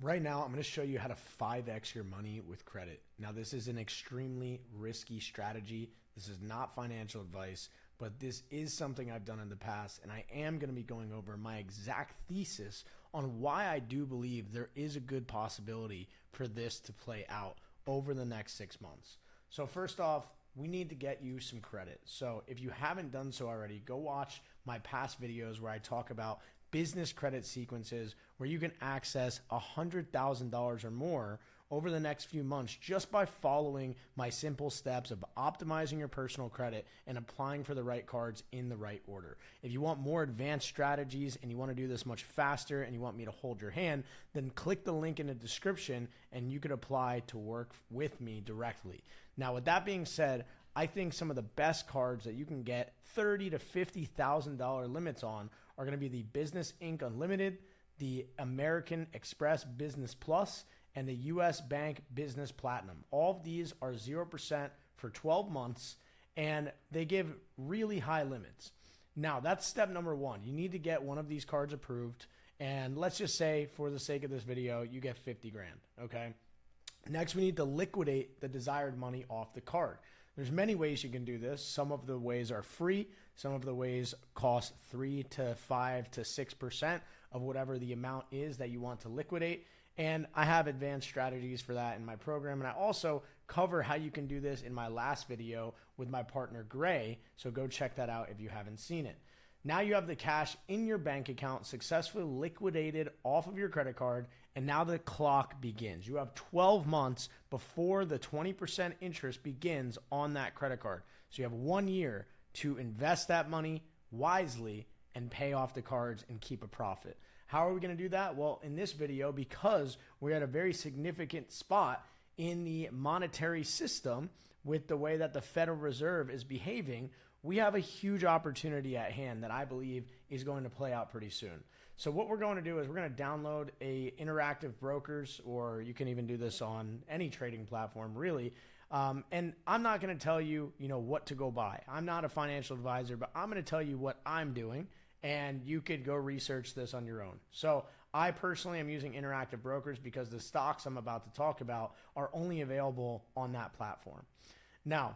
Right now, I'm going to show you how to 5x your money with credit. Now, this is an extremely risky strategy. This is not financial advice, but this is something I've done in the past, and I am going to be going over my exact thesis on why I do believe there is a good possibility for this to play out over the next 6 months. So first off, we need to get you some credit. So if you haven't done so already, go watch my past videos where I talk about business credit sequences where you can access $100,000 or more over the next few months just by following my simple steps of optimizing your personal credit and applying for the right cards in the right order. If you want more advanced strategies and you want to do this much faster and you want me to hold your hand, then click the link in the description and you can apply to work with me directly. Now, with that being said, I think some of the best cards that you can get $30,000 to $50,000 limits on are going to be the Business Inc. Unlimited, the American Express Business Plus, and the US Bank Business Platinum. All of these are 0% for 12 months, and they give really high limits. Now, that's step number one. You need to get one of these cards approved, and let's just say, for the sake of this video, you get 50 grand, okay? Next, we need to liquidate the desired money off the card. There's many ways you can do this. Some of the ways are free. Some of the ways cost 3 to 5 to 6% of whatever the amount is that you want to liquidate. And I have advanced strategies for that in my program. And I also cover how you can do this in my last video with my partner Gray. So go check that out if you haven't seen it. Now you have the cash in your bank account successfully liquidated off of your credit card, and now the clock begins. You have 12 months before the 20% interest begins on that credit card. So you have 1 year to invest that money wisely and pay off the cards and keep a profit. How are we going to do that? Well, in this video, because we're at a very significant spot in the monetary system with the way that the Federal Reserve is behaving, we have a huge opportunity at hand that I believe is going to play out pretty soon. So what we're going to do is we're going to download a interactive brokers, or you can even do this on any trading platform, really. And I'm not going to tell you, what to go buy. I'm not a financial advisor, but I'm going to tell you what I'm doing, and you could go research this on your own. So I personally am using interactive brokers because the stocks I'm about to talk about are only available on that platform. Now,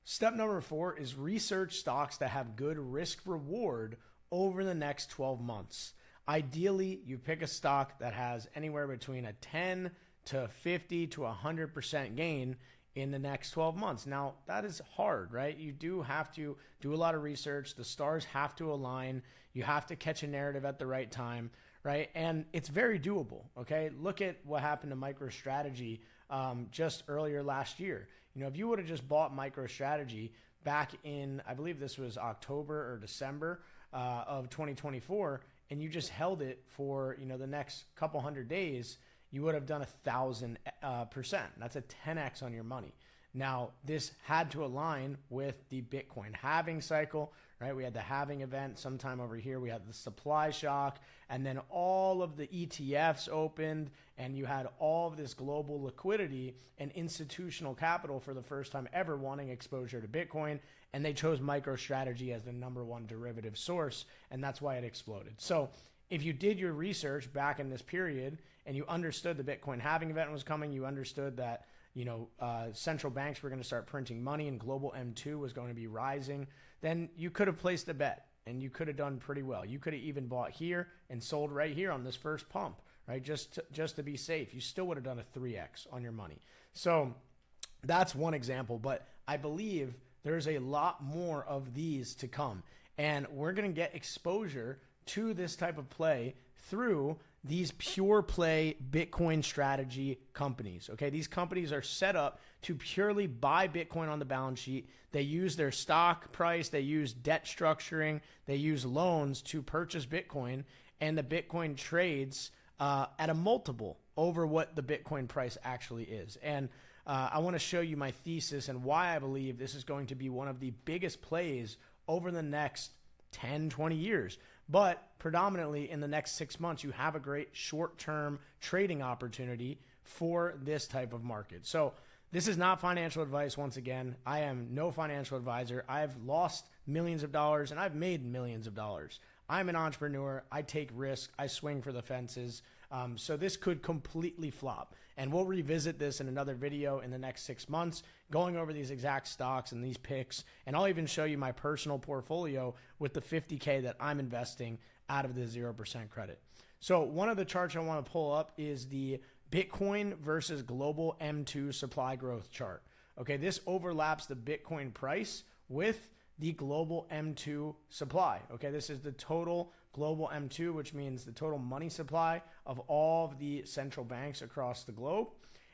step number 4 is research stocks that have good risk reward over the next 12 months. Ideally, you pick a stock that has anywhere between a 10 to 50 to 100% gain in the next 12 months. Now, that is hard, right? You do have to do a lot of research. The stars have to align. You have to catch a narrative at the right time, right? And it's very doable, okay? Look at what happened to MicroStrategy just earlier last year. If you would have just bought MicroStrategy back in, I believe this was October or December of 2024, and you just held it for, the next couple hundred days, you would have done 1,000%. That's a 10x on your money. Now, this had to align with the Bitcoin halving cycle, right? We had the halving event sometime over here. We had the supply shock, and then all of the ETFs opened, and you had all of this global liquidity and institutional capital for the first time ever wanting exposure to Bitcoin, and they chose MicroStrategy as the #1 derivative source, and that's why it exploded. So if you did your research back in this period and you understood the Bitcoin halving event was coming, you understood that central banks were going to start printing money and global M2 was going to be rising, then you could have placed a bet and you could have done pretty well. You could have even bought here and sold right here on this first pump, right? Just to be safe. You still would have done a 3x on your money. So that's one example, but I believe there's a lot more of these to come, and we're going to get exposure to this type of play through these pure play Bitcoin strategy companies. Okay, these companies are set up to purely buy Bitcoin on the balance sheet. They use their stock price, they use debt structuring, they use loans to purchase Bitcoin, and the Bitcoin trades at a multiple over what the Bitcoin price actually is. And I want to show you my thesis and why I believe this is going to be one of the biggest plays over the next 10, 20 years. But predominantly in the next 6 months, you have a great short-term trading opportunity for this type of market. So this is not financial advice. Once again, I am no financial advisor. I've lost millions of dollars and I've made millions of dollars. I'm an entrepreneur. I take risks. I swing for the fences. So this could completely flop. And we'll revisit this in another video in the next 6 months, going over these exact stocks and these picks. And I'll even show you my personal portfolio with the 50K that I'm investing out of the 0% credit. So one of the charts I want to pull up is the Bitcoin versus global M2 supply growth chart. Okay, this overlaps the Bitcoin price with the global M2 supply. Okay, this is the total global M2, which means the total money supply of all of the central banks across the globe.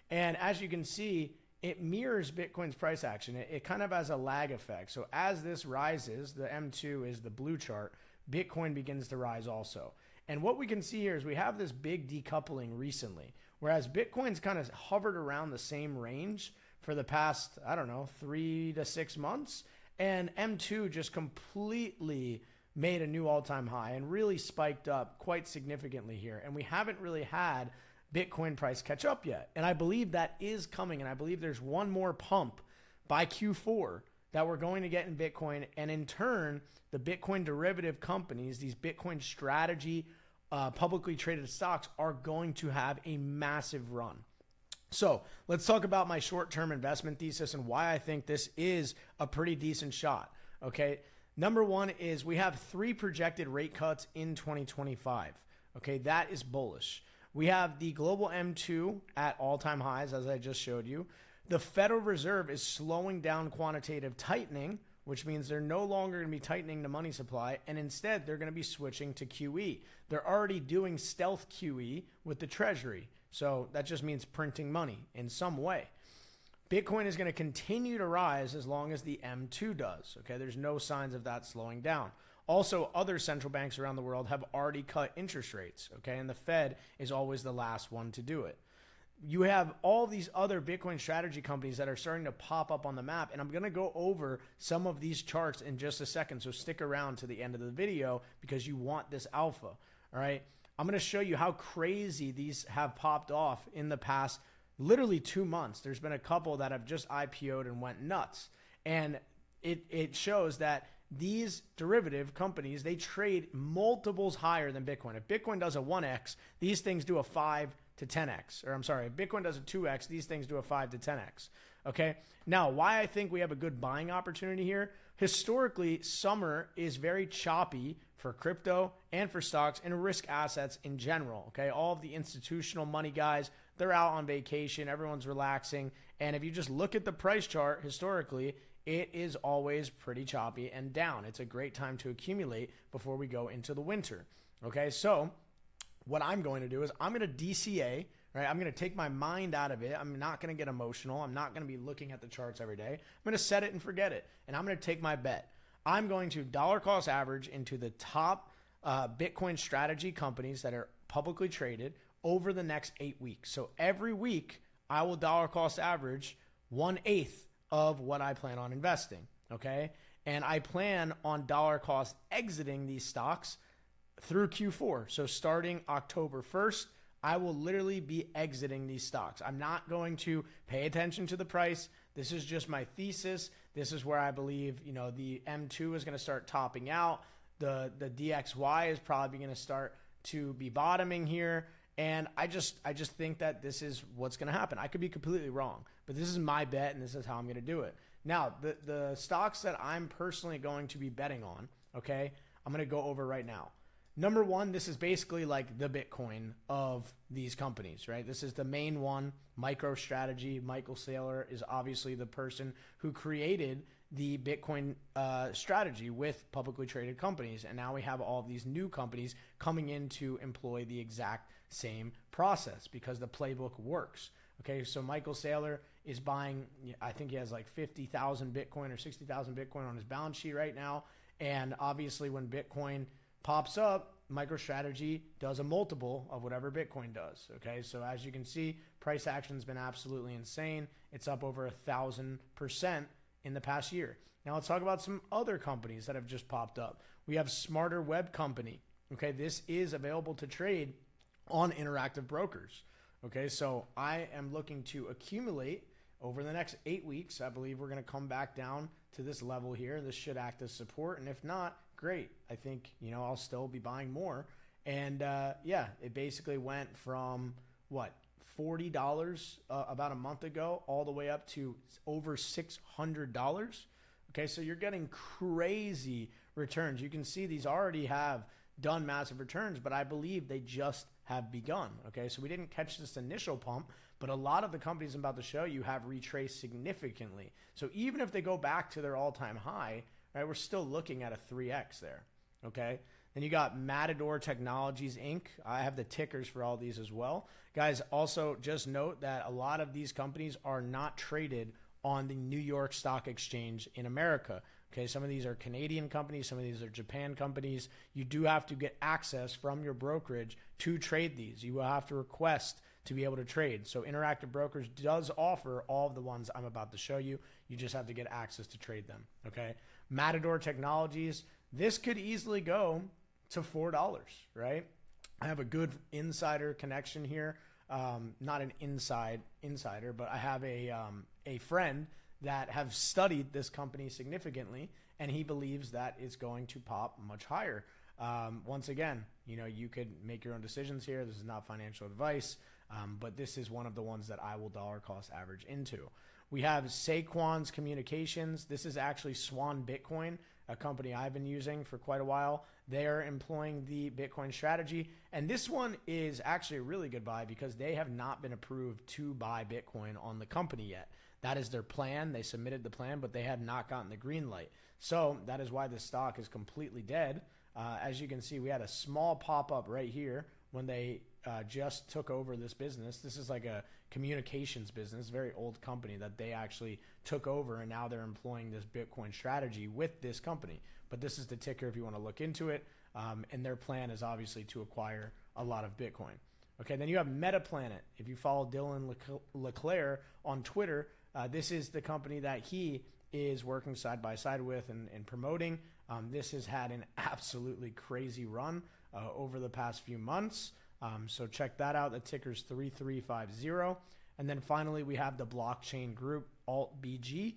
And as you can see, it mirrors Bitcoin's price action. It kind of has a lag effect. So as this rises, the M2 is the blue chart, Bitcoin begins to rise also. And what we can see here is we have this big decoupling recently, whereas Bitcoin's kind of hovered around the same range for the past, I don't know, 3 to 6 months. And M2 just completely made a new all-time high and really spiked up quite significantly here. And we haven't really had Bitcoin price catch up yet. And I believe that is coming. And I believe there's one more pump by Q4 that we're going to get in Bitcoin. And in turn, the Bitcoin derivative companies, these Bitcoin strategy publicly traded stocks, are going to have a massive run. So let's talk about my short-term investment thesis and why I think this is a pretty decent shot. Okay. Number one is we have 3 projected rate cuts in 2025. Okay. That is bullish. We have the global M2 at all-time highs, as I just showed you. The Federal Reserve is slowing down quantitative tightening, which means they're no longer going to be tightening the money supply, and instead they're going to be switching to QE. They're already doing stealth QE with the Treasury. So that just means printing money in some way. Bitcoin is going to continue to rise as long as the M2 does. Okay, there's no signs of that slowing down. Also, other central banks around the world have already cut interest rates. Okay, and the Fed is always the last one to do it. You have all these other Bitcoin strategy companies that are starting to pop up on the map, and I'm going to go over some of these charts in just a second. So stick around to the end of the video because you want this alpha. All right. I'm going to show you how crazy these have popped off in the past literally 2 months. There's been a couple that have just IPO'd and went nuts. And it shows that these derivative companies, they trade multiples higher than Bitcoin. If Bitcoin does a 1x, these things do a 5 to 10x. Or I'm sorry, if Bitcoin does a 2x, these things do a 5 to 10x. Okay. Now, why I think we have a good buying opportunity here. Historically, summer is very choppy for crypto and for stocks and risk assets in general. Okay. All of the institutional money guys, they're out on vacation. Everyone's relaxing. And if you just look at the price chart historically, it is always pretty choppy and down. It's a great time to accumulate before we go into the winter. Okay. So what I'm going to do is I'm going to DCA, right? I'm going to take my mind out of it. I'm not going to get emotional. I'm not going to be looking at the charts every day. I'm going to set it and forget it. And I'm going to take my bet. I'm going to dollar cost average into the top Bitcoin strategy companies that are publicly traded over the next 8 weeks. So every week I will dollar cost average 1/8 of what I plan on investing. Okay. And I plan on dollar cost exiting these stocks through Q4. So starting October 1st, I will literally be exiting these stocks. I'm not going to pay attention to the price. This is just my thesis. This is where I believe, the M2 is going to start topping out. The DXY is probably going to start to be bottoming here. And I just think that this is what's going to happen. I could be completely wrong, but this is my bet and this is how I'm going to do it. Now, the stocks that I'm personally going to be betting on, okay, I'm going to go over right now. Number one, this is basically like the Bitcoin of these companies, right? This is the main one, MicroStrategy. Michael Saylor is obviously the person who created the Bitcoin strategy with publicly traded companies. And now we have all of these new companies coming in to employ the exact same process because the playbook works. Okay, so Michael Saylor is buying, I think he has like 50,000 Bitcoin or 60,000 Bitcoin on his balance sheet right now. And obviously when Bitcoin pops up, MicroStrategy does a multiple of whatever Bitcoin does. Okay, so as you can see, price action has been absolutely insane. It's up over 1,000% in the past year. Now let's talk about some other companies that have just popped up. We have Smarter Web Company. Okay, this is available to trade on Interactive Brokers. Okay, so I am looking to accumulate over the next 8 weeks. I believe we're going to come back down to this level here. This should act as support, and if not, great. I think, I'll still be buying more. And yeah, it basically went from what, $40 about a month ago all the way up to over $600. Okay, so you're getting crazy returns. You can see these already have done massive returns, but I believe they just have begun. Okay, so we didn't catch this initial pump, but a lot of the companies I'm about to show you have retraced significantly. So even if they go back to their all-time high, right, we're still looking at a 3x there. Okay, then you got Matador Technologies Inc. I have the tickers for all these as well. Guys, also just note that a lot of these companies are not traded on the New York Stock Exchange in America. Okay, some of these are Canadian companies, some of these are Japan companies. You do have to get access from your brokerage to trade these. You will have to request to be able to trade. So Interactive Brokers does offer all of the ones I'm about to show you. You just have to get access to trade them. Okay, Matador Technologies, this could easily go to $4, right? I have a good insider connection here. Not an insider, but I have a friend that have studied this company significantly, and he believes that it's going to pop much higher. Once again, you know, you could make your own decisions here. This is not financial advice, but this is one of the ones that I will dollar cost average into. We have Saquon's Communications. This is actually Swan Bitcoin, a company I've been using for quite a while. They are employing the Bitcoin strategy. And this one is actually a really good buy because they have not been approved to buy Bitcoin on the company yet. That is their plan. They submitted the plan, but they have not gotten the green light. So that is why the stock is completely dead. As you can see, we had a small pop-up right here when they just took over this business. This is like a communications business, very old company that they actually took over, and now they're employing this Bitcoin strategy with this company. But this is the ticker if you want to look into it. And their plan is obviously to acquire a lot of Bitcoin. Okay, then you have Metaplanet. If you follow Dylan LeClaire on Twitter, this is the company that he is working side by side with and promoting. This has had an absolutely crazy run over the past few months. So check that out. The ticker's 3350. And then finally, we have the blockchain group, AltBG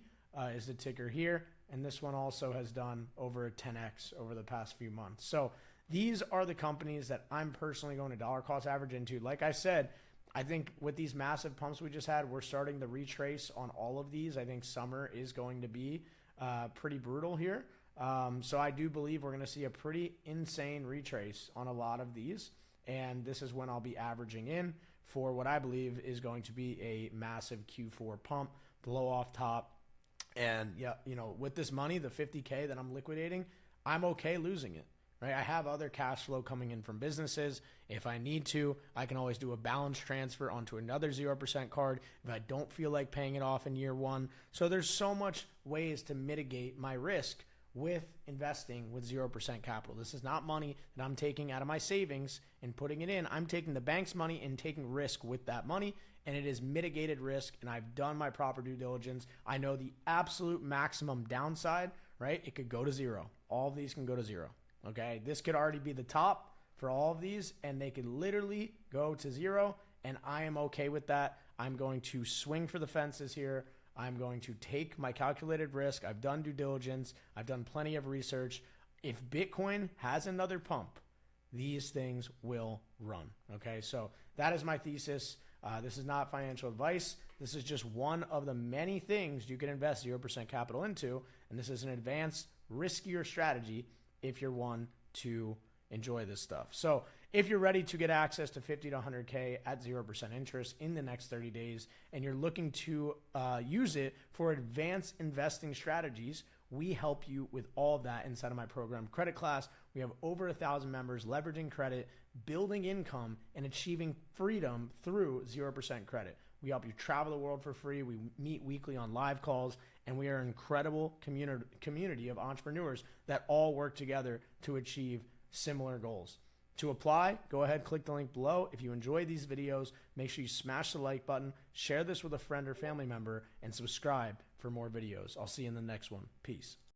is the ticker here. And this one also has done over a 10x over the past few months. So these are the companies that I'm personally going to dollar cost average into. Like I said, I think with these massive pumps we just had, we're starting to retrace on all of these. I think summer is going to be pretty brutal here. So I do believe we're going to see a pretty insane retrace on a lot of these. And this is when I'll be averaging in for what I believe is going to be a massive Q4 pump, blow off top. And yeah, you know, with this money, the 50K that I'm liquidating, I'm okay losing it. Right? I have other cash flow coming in from businesses. If I need to, I can always do a balance transfer onto another 0% card if I don't feel like paying it off in year one. So there's so much ways to mitigate my risk with investing with 0% capital. This is not money that I'm taking out of my savings and putting it in. I'm taking the bank's money and taking risk with that money, and it is mitigated risk, and I've done my proper due diligence. I know the absolute maximum downside, right? It could go to zero. All of these can go to zero. Okay, this could already be the top for all of these, and they could literally go to zero, and I am okay with that. I'm going to swing for the fences here. I'm going to take my calculated risk. I've done due diligence. I've done plenty of research. If Bitcoin has another pump, these things will run. Okay, so that is my thesis. This is not financial advice. This is just one of the many things you can invest 0% capital into, and this is an advanced, riskier strategy if you're one to enjoy this stuff. So if you're ready to get access to 50 to 100K at 0% interest in the next 30 days, and you're looking to use it for advanced investing strategies, we help you with all of that inside of my program, Credit Class. We have over 1,000 members leveraging credit, building income, and achieving freedom through 0% credit. We help you travel the world for free. We meet weekly on live calls, and we are an incredible community of entrepreneurs that all work together to achieve similar goals. To apply, go ahead, click the link below. If you enjoy these videos, make sure you smash the like button, share this with a friend or family member, and subscribe for more videos. I'll see you in the next one. Peace.